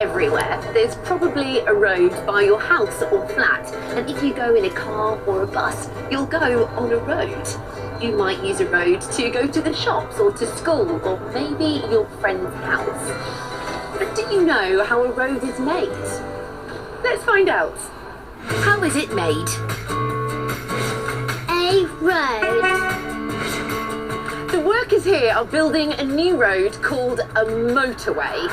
Everywhere, there's probably a road by your house or flat, and if you go in a car or a bus, you'll go on a road. You might use a road to go to the shops or to school or maybe your friend's house. But do you know how a road is made? Let's find out. How is it made? A road. The workers here are building a new road called a motorway.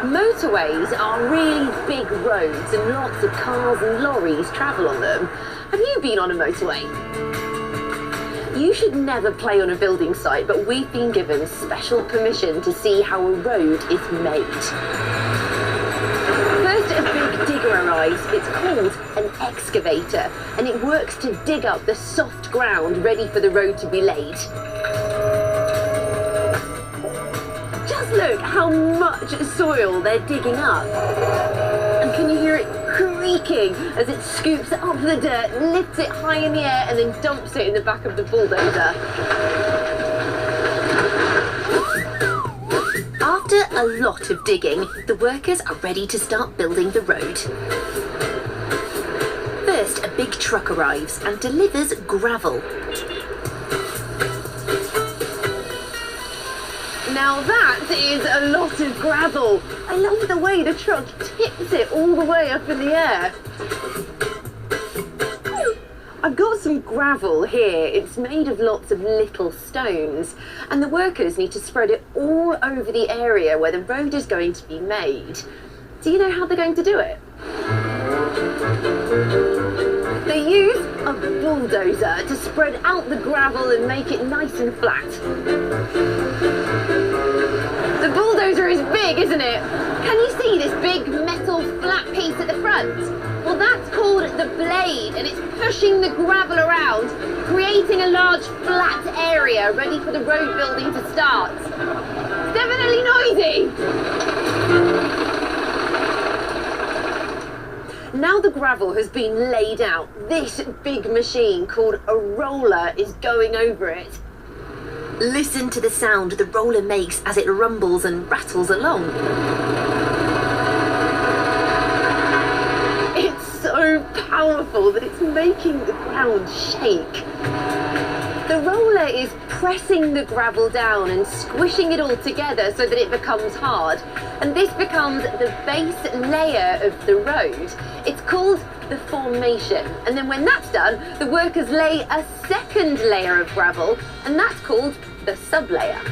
Motorways are really big roads and lots of cars and lorries travel on them. Have you been on a motorway? You should never play on a building site, but we've been given special permission to see how a road is made. First, a big digger arrives. It's called an excavator, and it works to dig up the soft ground ready for the road to be laid. Just look how much soil they're digging up. And can you hear it creaking as it scoops up the dirt, lifts it high in the air, and then dumps it in the back of the bulldozer? After a lot of digging, the workers are ready to start building the road. First, a big truck arrives and delivers gravel. Now that is a lot of gravel. I love the way the truck tips it all the way up in the air. I've got some gravel here. It's made of lots of little stones, and the workers need to spread it all over the area where the road is going to be made. Do you know how they're going to do it? They use a bulldozer to spread out the gravel and make it nice and flat. The bulldozer is big, isn't it? Can you see this big metal flat piece at the front? Well, that's called the blade, and it's pushing the gravel around, creating a large flat area ready for the road building to start. It's definitely noisy. Now the gravel has been laid out, this big machine called a roller is going over it. Listen to the sound the roller makes as it rumbles and rattles along. It's so powerful that it's making the ground shake. The roller is pressing the gravel down and squishing it all together so that it becomes hard. And this becomes the base layer of the road. It's called the formation. And then when that's done, the workers lay a second layer of gravel, and that's called the sublayer.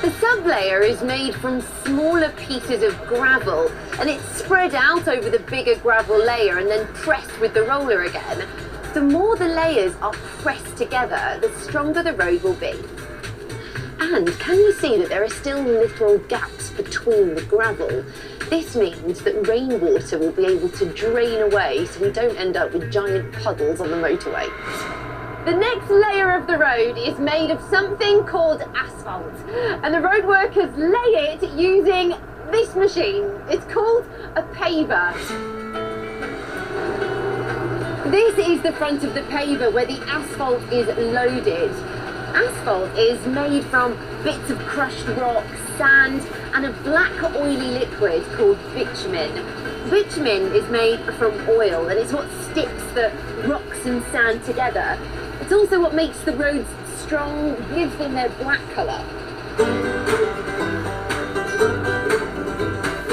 The sublayer is made from smaller pieces of gravel, and it's spread out over the bigger gravel layer and then pressed with the roller again. The more the layers are pressed together, the stronger the road will be. And can you see that there are still little gaps between the gravel? This means that rainwater will be able to drain away so we don't end up with giant puddles on the motorway. The next layer of the road is made of something called asphalt, and the road workers lay it using this machine. It's called a paver. This is the front of the paver where the asphalt is loaded. Asphalt is made from bits of crushed rock, sand, and a black oily liquid called bitumen. Bitumen is made from oil, and it's what sticks the rocks and sand together. It's also what makes the roads strong, gives them their black colour.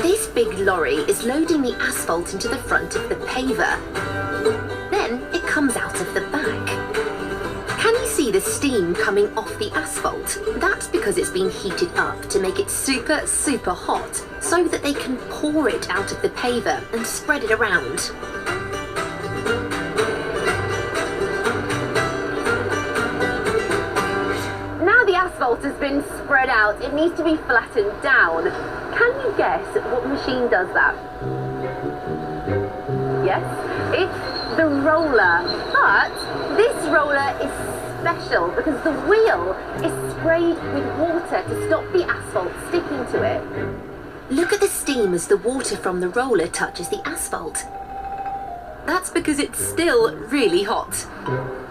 This big lorry is loading the asphalt into the front of the paver. Then it comes out of the back. Can you see the steam coming off the asphalt? That's because it's been heated up to make it super, super hot so that they can pour it out of the paver and spread it around. Now the asphalt has been spread out, it needs to be flattened down. Can you guess what machine does that? Yes, it's the roller. But this roller is special because the wheel is sprayed with water to stop the asphalt sticking to it. Look at the steam as the water from the roller touches the asphalt. That's because it's still really hot.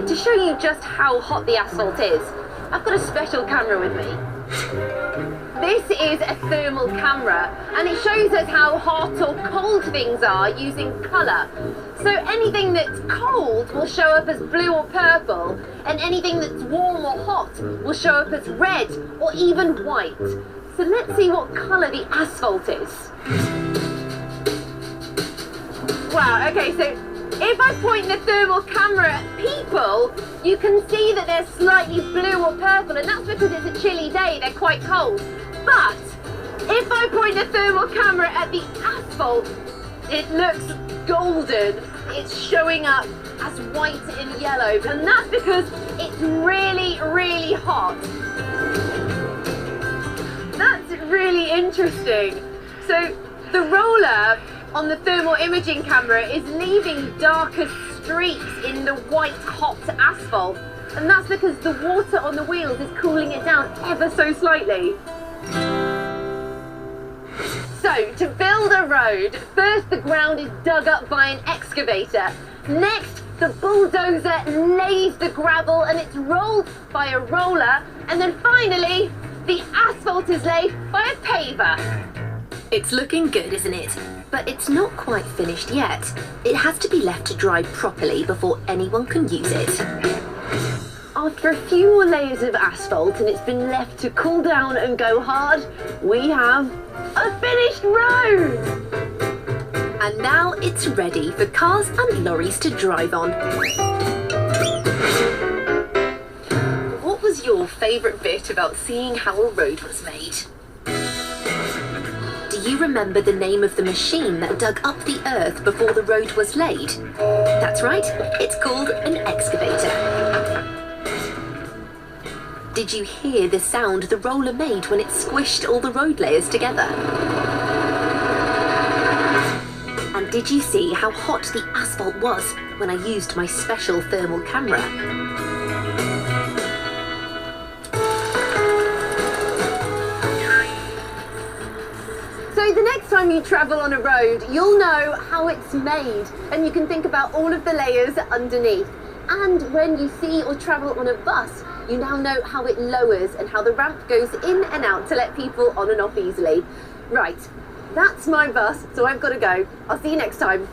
To show you just how hot the asphalt is, I've got a special camera with me. This is a thermal camera, and it shows us how hot or cold things are using colour. So anything that's cold will show up as blue or purple, and anything that's warm or hot will show up as red or even white. So let's see what colour the asphalt is. Wow, okay, so if I point the thermal camera at people, you can see that they're slightly blue or purple, and that's because it's a chilly day, they're quite cold. But if I point the thermal camera at the asphalt, it looks golden. It's showing up as white and yellow, and that's because it's really, really hot. That's really interesting. So the roller on the thermal imaging camera is leaving darker streaks in the white hot asphalt, and that's because the water on the wheels is cooling it down ever so slightly. So to build a road, first the ground is dug up by an excavator. Next, the bulldozer lays the gravel and it's rolled by a roller, and then finally the asphalt is laid by a paver. It's looking good, isn't it? But it's not quite finished yet. It has to be left to dry properly before anyone can use it. After a few more layers of asphalt and it's been left to cool down and go hard, we have a finished road! And now it's ready for cars and lorries to drive on. What was your favourite bit about seeing how a road was made? Do you remember the name of the machine that dug up the earth before the road was laid? That's right, it's called an excavator. Did you hear the sound the roller made when it squished all the road layers together? And did you see how hot the asphalt was when I used my special thermal camera? So the next time you travel on a road, you'll know how it's made, and you can think about all of the layers underneath. And when you see or travel on a bus, you now know how it lowers and how the ramp goes in and out to let people on and off easily. Right, that's my bus, so I've got to go. I'll see you next time.